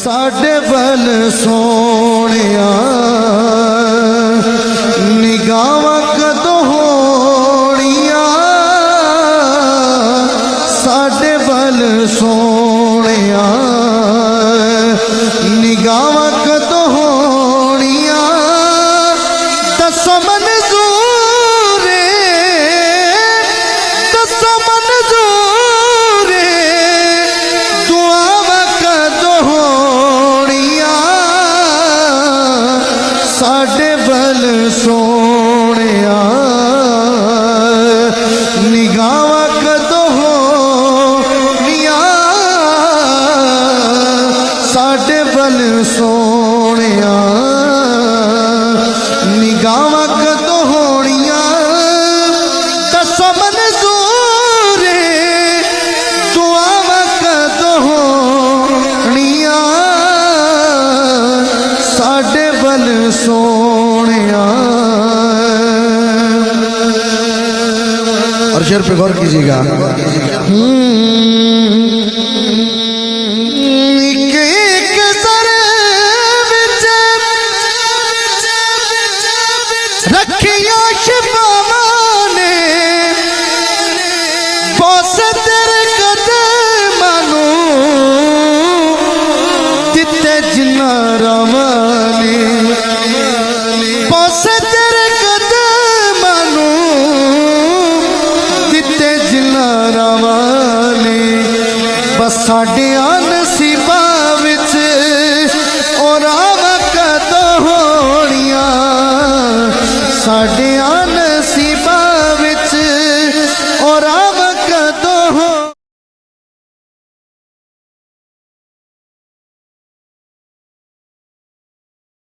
साडे वल सोनिया निगाहां कदों होणियां साडे वल सोनिया निगाहां कदों होणियां दसो मंजूर दसो मंजूर दुआवां कदों होणियां साडे वल सोनिया निगाहां कदों होणियां साडे वल सोनिया निगाहां कदों होणियां दसो मंजूर दुआवां कदों होणियां साडे वल सोनिया। और शेर पे गौर कीजिएगा। रखिया शिफावां ने बस तेरे कदमां नूं दिते जिन्ना रावां ने बस तेरे कदमां नूं दिते जिन्ना रावां ने बस साडियां